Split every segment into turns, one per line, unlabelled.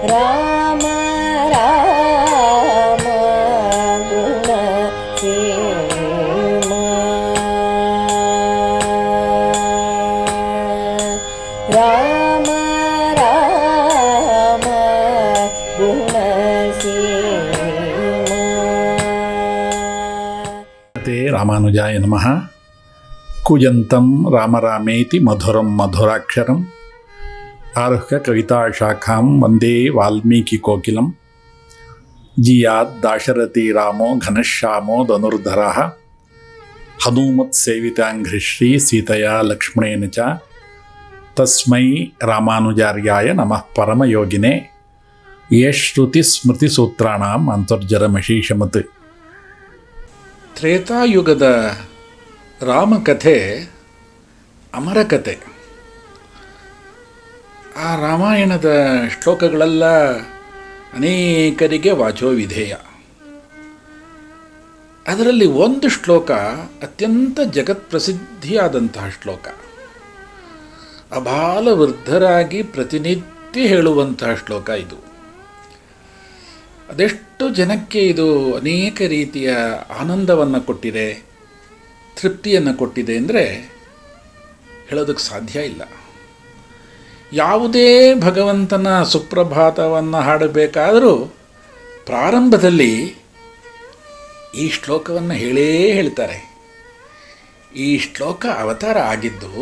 ರಾಮ ರಾಮ ಗುಣ ಸೇಮ ರಾಮ ರಾಮ ಗುಣ ಸೇಮ.
ರಾಮಾನುಜಾಯ ನಮಃ. ಕೂಜಂತಂ ರಾಮ ರಾಮೇತಿ ಮಧುರಂ ಮಧುರಾಕ್ಷರಂ ಆರುಹ್ಯ ಕವಿತಾಶಾಖಾಂ ವಂದೇ ವಾಲ್ಮೀಕಿ ಕೋಕಿಲಂ. ಜಿಯಾತ್ ದಾಶರಥಿ ರಾಮೋ ಘನಶ್ಯಾಮೋ ಧನುರ್ಧರಃ ಹನುಮತ್ ಸೇವಿತಾಂಘ್ರಿಶ್ರೀ ಸೀತೆಯಾ ಲಕ್ಷ್ಮಣೇನ ಚ ತಸ್ಮೈ ರಾಮಾನುಜಾರ್ಯಾಯ ನಮಃ ಪರಮಯೋಗಿನೇ ಯೇ ಶ್ರುತಿ ಸ್ಮೃತಿ ಸೂತ್ರಾಣಾಂ ಅಂತರ್ಜರಮಶೀಷಮತ್.
ತ್ರೇತಾಯುಗದ ರಾಮಕಥೆ ಅಮರಕಥೆ. ಆ ರಾಮಾಯಣದ ಶ್ಲೋಕಗಳೆಲ್ಲ ಅನೇಕರಿಗೆ ವಾಚೋವಿಧೇಯ. ಅದರಲ್ಲಿ ಒಂದು ಶ್ಲೋಕ ಅತ್ಯಂತ ಜಗತ್ಪ್ರಸಿದ್ಧಿಯಾದಂತಹ ಶ್ಲೋಕ. ಅಬಾಲ ವೃದ್ಧರಾಗಿ ಪ್ರತಿನಿತ್ಯ ಹೇಳುವಂತಹ ಶ್ಲೋಕ ಇದು. ಅದೆಷ್ಟು ಜನಕ್ಕೆ ಇದು ಅನೇಕ ರೀತಿಯ ಆನಂದವನ್ನು ಕೊಟ್ಟಿದೆ, ತೃಪ್ತಿಯನ್ನು ಕೊಟ್ಟಿದೆ ಅಂದರೆ ಹೇಳೋದಕ್ಕೆ ಸಾಧ್ಯ ಇಲ್ಲ. ಯಾವುದೇ ಭಗವಂತನ ಸುಪ್ರಭಾತವನ್ನು ಹಾಡಬೇಕಾದರೂ ಪ್ರಾರಂಭದಲ್ಲಿ ಈ ಶ್ಲೋಕವನ್ನು ಹೇಳ್ತಾರೆ. ಈ ಶ್ಲೋಕ ಅವತಾರ ಆಗಿದ್ದು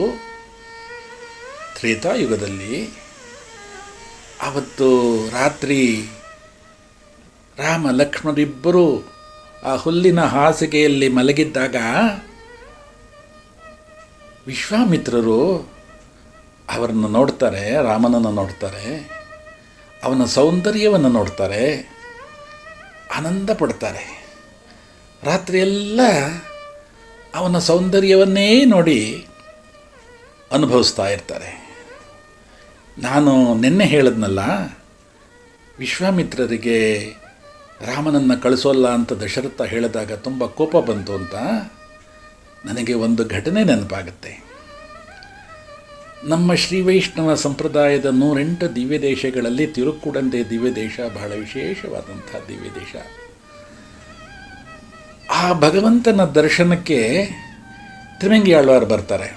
ತ್ರೇತಾಯುಗದಲ್ಲಿ. ಅವತ್ತು ರಾತ್ರಿ ರಾಮ ಲಕ್ಷ್ಮಣರಿಬ್ಬರು ಆ ಹುಲ್ಲಿನ ಹಾಸಿಗೆಯಲ್ಲಿ ಮಲಗಿದ್ದಾಗ ವಿಶ್ವಾಮಿತ್ರರು ಅವರನ್ನು ನೋಡ್ತಾರೆ, ರಾಮನನ್ನು ನೋಡ್ತಾರೆ, ಅವನ ಸೌಂದರ್ಯವನ್ನು ನೋಡ್ತಾರೆ, ಆನಂದ ಪಡ್ತಾರೆ. ರಾತ್ರಿಯೆಲ್ಲ ಅವನ ಸೌಂದರ್ಯವನ್ನೇ ನೋಡಿ ಅನುಭವಿಸ್ತಾ ಇರ್ತಾರೆ. ನಾನು ನಿನ್ನೆ ಹೇಳಿದ್ನಲ್ಲ, ವಿಶ್ವಾಮಿತ್ರರಿಗೆ ರಾಮನನ್ನು ಕಳಿಸೋಲ್ಲ ಅಂತ ದಶರಥ ಹೇಳಿದಾಗ ತುಂಬ ಕೋಪ ಬಂತು ಅಂತ. ನನಗೆ ಒಂದು ಘಟನೆ ನೆನಪಾಗುತ್ತೆ. ನಮ್ಮ ಶ್ರೀ ವೈಷ್ಣವ ಸಂಪ್ರದಾಯದ 108 ದಿವ್ಯ ದೇಶಗಳಲ್ಲಿ ತಿರುಕ್ಕುಡಂದೆ ದಿವ್ಯ ದೇಶ ಬಹಳ ವಿಶೇಷವಾದಂಥ ದಿವ್ಯ ದೇಶ. ಆ ಭಗವಂತನ ದರ್ಶನಕ್ಕೆ ತಿರುಮಂಗಿ ಆಳ್ವಾರ್ ಬರ್ತಾರೆ.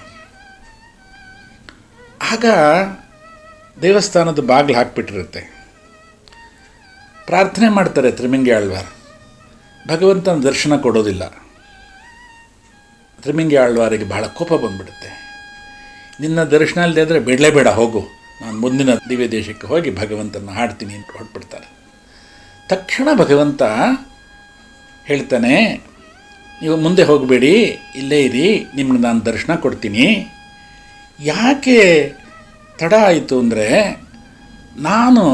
ಆಗ ದೇವಸ್ಥಾನದ ಬಾಗಿಲು ಹಾಕಿಬಿಟ್ಟಿರುತ್ತೆ. ಪ್ರಾರ್ಥನೆ ಮಾಡ್ತಾರೆ ತಿರುಮಂಗಿ ಆಳ್ವಾರ್. ಭಗವಂತನ ದರ್ಶನ ಕೊಡೋದಿಲ್ಲ. ತಿರುಮಂಗಿ ಆಳ್ವಾರಿಗೆ ಬಹಳ ಕೋಪ ಬಂದುಬಿಡುತ್ತೆ. ನಿನ್ನ ದರ್ಶನ ಇಲ್ಲದೆ ಅಂದರೆ ಬೇಡ ಹೋಗು, ನಾನು ಮುಂದಿನ ದಿವ್ಯ ದೇಶಕ್ಕೆ ಹೋಗಿ ಭಗವಂತನ ಹಾಡ್ತೀನಿ ಅಂತ ಹೊರಟ್ಬಿಡ್ತಾರೆ. ತಕ್ಷಣ ಭಗವಂತ ಹೇಳ್ತಾನೆ, ನೀವು ಮುಂದೆ ಹೋಗಬೇಡಿ, ಇಲ್ಲೇ ಇರಿ, ನಿಮ್ಗೆ ನಾನು ದರ್ಶನ ಕೊಡ್ತೀನಿ. ಯಾಕೆ ತಡ ಆಯಿತು ಅಂದರೆ, ನಾನು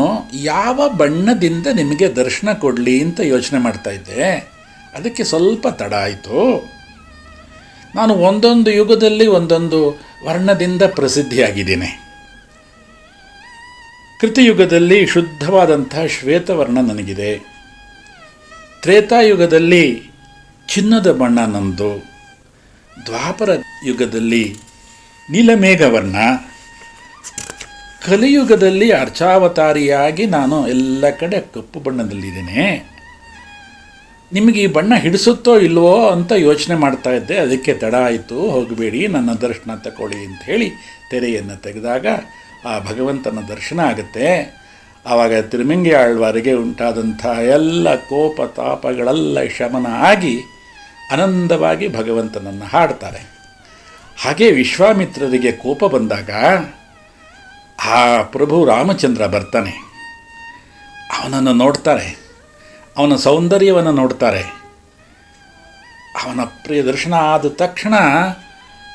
ಯಾವ ಬಣ್ಣದಿಂದ ನಿಮಗೆ ದರ್ಶನ ಕೊಡಲಿ ಅಂತ ಯೋಚನೆ ಮಾಡ್ತಾಯಿದ್ದೆ, ಅದಕ್ಕೆ ಸ್ವಲ್ಪ ತಡ ಆಯಿತು. ನಾನು ಒಂದೊಂದು ಯುಗದಲ್ಲಿ ಒಂದೊಂದು ವರ್ಣದಿಂದ ಪ್ರಸಿದ್ಧಿಯಾಗಿದ್ದೇನೆ. ಕೃತಯುಗದಲ್ಲಿ ಶುದ್ಧವಾದಂಥ ಶ್ವೇತವರ್ಣ ನನಗಿದೆ. ತ್ರೇತಾಯುಗದಲ್ಲಿ ಚಿನ್ನದ ಬಣ್ಣ ನಂದು. ದ್ವಾಪರ ಯುಗದಲ್ಲಿ ನೀಲಮೇಘವರ್ಣ. ಕಲಿಯುಗದಲ್ಲಿ ಅರ್ಚಾವತಾರಿಯಾಗಿ ನಾನು ಎಲ್ಲ ಕಡೆ ಕಪ್ಪು ಬಣ್ಣದಲ್ಲಿದ್ದೇನೆ. ನಿಮಗೆ ಈ ಬಣ್ಣ ಹಿಡಿಸುತ್ತೋ ಇಲ್ವೋ ಅಂತ ಯೋಚನೆ ಮಾಡ್ತಾ ಇದ್ದೆ, ಅದಕ್ಕೆ ತಡ ಆಯಿತು, ಹೋಗಬೇಡಿ, ನನ್ನ ದರ್ಶನ ತಗೊಳ್ಳಿ ಅಂತ ಹೇಳಿ ತೆರೆಯನ್ನು ತೆಗೆದಾಗ ಆ ಭಗವಂತನ ದರ್ಶನ ಆಗುತ್ತೆ. ಆವಾಗ ತಿರುಮಂಗಿ ಆಳ್ವಾರಿಗೆ ಉಂಟಾದಂಥ ಎಲ್ಲ ಕೋಪ ತಾಪಗಳೆಲ್ಲ ಶಮನ ಆಗಿ ಆನಂದವಾಗಿ ಭಗವಂತನನ್ನು ಹಾಡ್ತಾರೆ. ಹಾಗೆ ವಿಶ್ವಾಮಿತ್ರರಿಗೆ ಕೋಪ ಬಂದಾಗ ಆ ಪ್ರಭು ರಾಮಚಂದ್ರ ಬರ್ತಾನೆ. ಅವನನ್ನು ನೋಡ್ತಾರೆ, ಅವನ ಸೌಂದರ್ಯವನ್ನು ನೋಡ್ತಾರೆ. ಅವನ ಪ್ರಿಯ ದರ್ಶನ ಆದ ತಕ್ಷಣ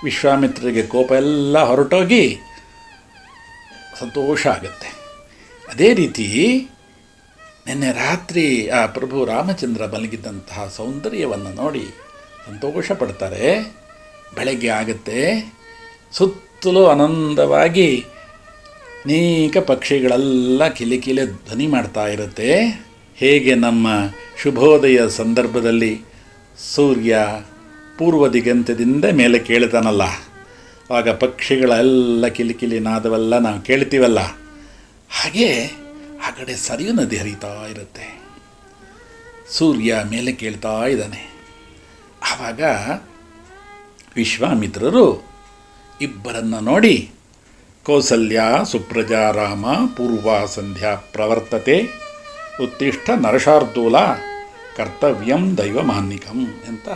ವಿಶ್ವಾಮಿತ್ರರಿಗೆ ಕೋಪ ಎಲ್ಲ ಹೊರಟೋಗಿ ಸಂತೋಷ ಆಗುತ್ತೆ. ಅದೇ ರೀತಿ ನಿನ್ನೆ ರಾತ್ರಿ ಆ ಪ್ರಭು ರಾಮಚಂದ್ರ ಮಲಗಿದ್ದಂತಹ ಸೌಂದರ್ಯವನ್ನು ನೋಡಿ ಸಂತೋಷ ಪಡ್ತಾರೆ. ಬೆಳಗ್ಗೆ ಆಗುತ್ತೆ, ಸುತ್ತಲೂ ಆನಂದವಾಗಿ ಅನೇಕ ಪಕ್ಷಿಗಳೆಲ್ಲ ಕಿಲಿಕಿಲೆ ಧ್ವನಿ ಮಾಡ್ತಾ ಇರುತ್ತೆ. ಹೇಗೆ ನಮ್ಮ ಶುಭೋದಯ ಸಂದರ್ಭದಲ್ಲಿ ಸೂರ್ಯ ಪೂರ್ವ ದಿಗಂತದಿಂದ ಮೇಲೆ ಕೇಳ್ತಾನಲ್ಲ, ಆಗ ಪಕ್ಷಿಗಳೆಲ್ಲ ಕಿಲಿಕಿಲಿ ನಾದವೆಲ್ಲ ನಾವು ಕೇಳ್ತೀವಲ್ಲ, ಹಾಗೆ ಆ ಕಡೆ ಸರಿಯು ನದಿ ಹರಿತಾ ಇರುತ್ತೆ. ಸೂರ್ಯ ಮೇಲೆ ಕೇಳ್ತಾ ಇದ್ದಾನೆ. ಆವಾಗ ವಿಶ್ವಾಮಿತ್ರರು ಇಬ್ಬರನ್ನು ನೋಡಿ, ಕೌಸಲ್ಯ ಸುಪ್ರಜಾ ರಾಮ ಪೂರ್ವ ಸಂಧ್ಯಾ ಪ್ರವರ್ತತೆ ಉತ್ತಿಷ್ಠ ನರಶಾರ್ದೂಲ ಕರ್ತವ್ಯಂ ದೈವಮಾನ್ನಿಕಂ ಅಂತ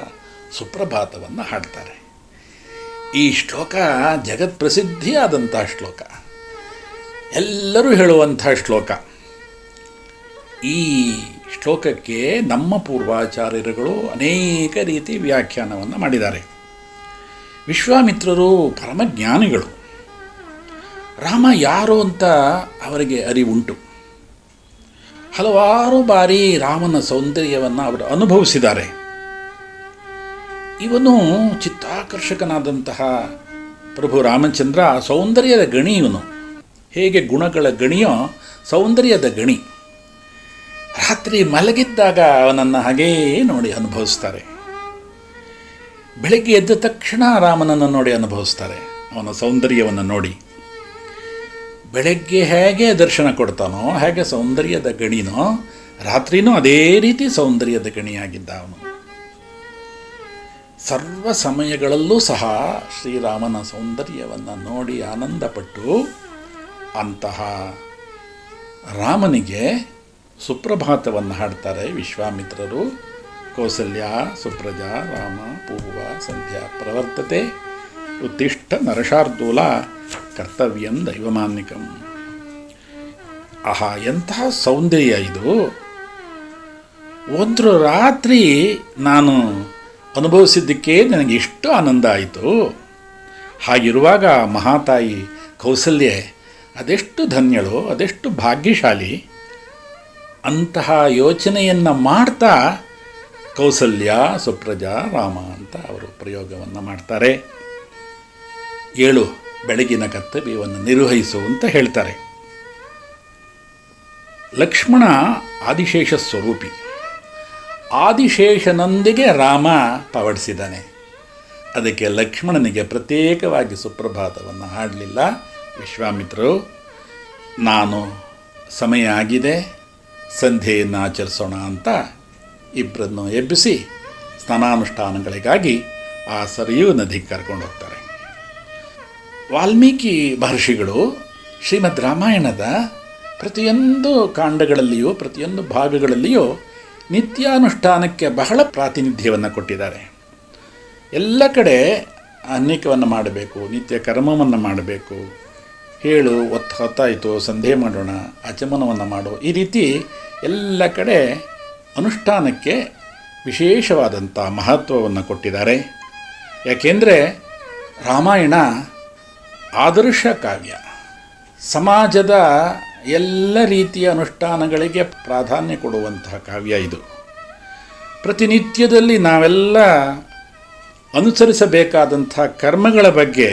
ಸುಪ್ರಭಾತವನ್ನು ಹಾಡ್ತಾರೆ. ಈ ಶ್ಲೋಕ ಜಗತ್ಪ್ರಸಿದ್ಧಿಯಾದಂಥ ಶ್ಲೋಕ, ಎಲ್ಲರೂ ಹೇಳುವಂಥ ಶ್ಲೋಕ. ಈ ಶ್ಲೋಕಕ್ಕೆ ನಮ್ಮ ಪೂರ್ವಾಚಾರ್ಯರುಗಳು ಅನೇಕ ರೀತಿ ವ್ಯಾಖ್ಯಾನವನ್ನು ಮಾಡಿದ್ದಾರೆ. ವಿಶ್ವಾಮಿತ್ರರು ಪರಮಜ್ಞಾನಿಗಳು. ರಾಮ ಯಾರು ಅಂತ ಅವರಿಗೆ ಅರಿವುಂಟು. ಹಲವಾರು ಬಾರಿ ರಾಮನ ಸೌಂದರ್ಯವನ್ನು ಅವರು ಅನುಭವಿಸಿದ್ದಾರೆ. ಇವನು ಚಿತ್ತಾಕರ್ಷಕನಾದಂತಹ ಪ್ರಭು ರಾಮಚಂದ್ರ ಸೌಂದರ್ಯದ ಗಣಿ. ಇವನು ಹೇಗೆ ಗುಣಗಳ ಗಣಿಯೋ ಸೌಂದರ್ಯದ ಗಣಿ. ರಾತ್ರಿ ಮಲಗಿದ್ದಾಗ ಅವನನ್ನು ಹಾಗೇ ನೋಡಿ ಅನುಭವಿಸ್ತಾರೆ. ಬೆಳಗ್ಗೆ ಎದ್ದ ತಕ್ಷಣ ರಾಮನನ್ನು ನೋಡಿ ಅನುಭವಿಸ್ತಾರೆ. ಅವನ ಸೌಂದರ್ಯವನ್ನು ನೋಡಿ ಬೆಳಗ್ಗೆ ಹೇಗೆ ದರ್ಶನ ಕೊಡ್ತಾನೋ, ಹೇಗೆ ಸೌಂದರ್ಯದ ಗಣಿನೋ, ರಾತ್ರಿನೂ ಅದೇ ರೀತಿ ಸೌಂದರ್ಯದ ಗಣಿಯಾಗಿದ್ದ ಅವನು. ಸರ್ವ ಸಮಯಗಳಲ್ಲೂ ಸಹ ಶ್ರೀರಾಮನ ಸೌಂದರ್ಯವನ್ನು ನೋಡಿ ಆನಂದಪಟ್ಟು ಅಂತಹ ರಾಮನಿಗೆ ಸುಪ್ರಭಾತವನ್ನು ಹಾಡ್ತಾರೆ ವಿಶ್ವಾಮಿತ್ರರು. ಕೌಸಲ್ಯ ಸುಪ್ರಜಾ ರಾಮ ಪೂರ್ವ ಸಂಧ್ಯಾ ಪ್ರವರ್ತತೆ ಉತ್ತಿಷ್ಠ ನರಶಾರ್ದೂಲ ಕರ್ತವ್ಯಂ ದೈವಮಾನ್ನಿಕಂ. ಆಹಾ, ಎಂತಹ ಸೌಂದರ್ಯ ಇದು! ಒಂದು ರಾತ್ರಿ ನಾನು ಅನುಭವಿಸಿದ್ದಕ್ಕೆ ನನಗೆ ಎಷ್ಟು ಆನಂದ ಆಯಿತು. ಹಾಗಿರುವಾಗ ಮಹಾತಾಯಿ ಕೌಸಲ್ಯೆ ಅದೆಷ್ಟು ಧನ್ಯಳು, ಅದೆಷ್ಟು ಭಾಗ್ಯಶಾಲಿ. ಅಂತಹ ಯೋಚನೆಯನ್ನು ಮಾಡ್ತಾ ಕೌಸಲ್ಯ ಸುಪ್ರಜಾ ರಾಮ ಅಂತ ಅವರು ಪ್ರಯೋಗವನ್ನು ಮಾಡ್ತಾರೆ. 7 ಬೆಳಗಿನ ಕರ್ತವ್ಯವನ್ನು ನಿರ್ವಹಿಸು ಅಂತ ಹೇಳ್ತಾರೆ. ಲಕ್ಷ್ಮಣ ಆದಿಶೇಷ ಸ್ವರೂಪಿ. ಆದಿಶೇಷನೊಂದಿಗೆ ರಾಮ ಪವಡಿಸಿದ್ದಾನೆ. ಅದಕ್ಕೆ ಲಕ್ಷ್ಮಣನಿಗೆ ಪ್ರತ್ಯೇಕವಾಗಿ ಸುಪ್ರಭಾತವನ್ನು ಹಾಡಲಿಲ್ಲ ವಿಶ್ವಾಮಿತ್ರರು. ನಾನು ಸಮಯ ಆಗಿದೆ, ಸಂಧ್ಯೆಯನ್ನು ಆಚರಿಸೋಣ ಅಂತ ಇಬ್ಬರನ್ನು ಎಬ್ಬಿಸಿ ಸ್ನಾನಾನುಷ್ಠಾನಗಳಿಗಾಗಿ ಆ ಸರಿಯೂ ನದಿಗೆ ಕರ್ಕೊಂಡು ಹೋಗ್ತಾರೆ. ವಾಲ್ಮೀಕಿ ಮಹರ್ಷಿಗಳು ಶ್ರೀಮದ್ ರಾಮಾಯಣದ ಪ್ರತಿಯೊಂದು ಕಾಂಡಗಳಲ್ಲಿಯೂ ಪ್ರತಿಯೊಂದು ಭಾಗಗಳಲ್ಲಿಯೂ ನಿತ್ಯಾನುಷ್ಠಾನಕ್ಕೆ ಬಹಳ ಪ್ರಾತಿನಿಧ್ಯವನ್ನು ಕೊಟ್ಟಿದ್ದಾರೆ. ಎಲ್ಲ ಕಡೆ ಅನೇಕವನ್ನು ಮಾಡಬೇಕು, ನಿತ್ಯ ಕರ್ಮವನ್ನು ಮಾಡಬೇಕು, ಹೇಳು ಹೊತ್ತಾಯಿತು ಸಂಧೆ ಮಾಡೋಣ, ಆಚಮನವನ್ನು ಮಾಡು, ಈ ರೀತಿ ಎಲ್ಲ ಕಡೆ ಅನುಷ್ಠಾನಕ್ಕೆ ವಿಶೇಷವಾದಂಥ ಮಹತ್ವವನ್ನು ಕೊಟ್ಟಿದ್ದಾರೆ. ಯಾಕೆಂದರೆ ರಾಮಾಯಣ ಆದರ್ಶ ಕಾವ್ಯ. ಸಮಾಜದ ಎಲ್ಲ ರೀತಿಯ ಅನುಷ್ಠಾನಗಳಿಗೆ ಪ್ರಾಧಾನ್ಯ ಕೊಡುವಂತಹ ಕಾವ್ಯ ಇದು. ಪ್ರತಿನಿತ್ಯದಲ್ಲಿ ನಾವೆಲ್ಲ ಅನುಸರಿಸಬೇಕಾದಂಥ ಕರ್ಮಗಳ ಬಗ್ಗೆ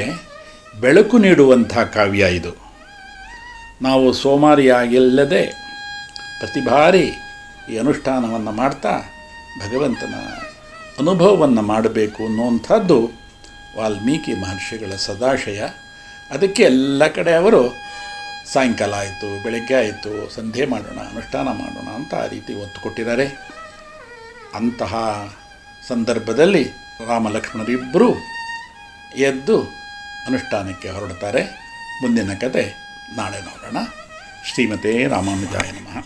ಬೆಳಕು ನೀಡುವಂಥ ಕಾವ್ಯ ಇದು. ನಾವು ಸೋಮಾರಿಯಾಗಿಲ್ಲದೆ ಪ್ರತಿ ಬಾರಿ ಈ ಅನುಷ್ಠಾನವನ್ನು ಮಾಡ್ತಾ ಭಗವಂತನ ಅನುಭವವನ್ನು ಮಾಡಬೇಕು ಅನ್ನುವಂಥದ್ದು ವಾಲ್ಮೀಕಿ ಮಹರ್ಷಿಗಳ ಸದಾಶಯ. ಅದಕ್ಕೆ ಎಲ್ಲ ಕಡೆ ಅವರು ಸಾಯಂಕಾಲ ಆಯಿತು, ಬೆಳಗ್ಗೆ ಆಯಿತು, ಸಂಧ್ಯೆ ಮಾಡೋಣ, ಅನುಷ್ಠಾನ ಮಾಡೋಣ ಅಂತ ಆ ರೀತಿ ಒತ್ತು ಕೊಟ್ಟಿದ್ದಾರೆ. ಅಂತಹ ಸಂದರ್ಭದಲ್ಲಿ ರಾಮ ಲಕ್ಷ್ಮಣರಿಬ್ಬರೂ ಎದ್ದು ಅನುಷ್ಠಾನಕ್ಕೆ ಹೊರಡ್ತಾರೆ. ಮುಂದಿನ ಕತೆ ನಾಳೆ ನೋಡೋಣ. ಶ್ರೀಮತೆ ರಾಮಾನುಜಾಯ ನಮಃ.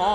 ಆ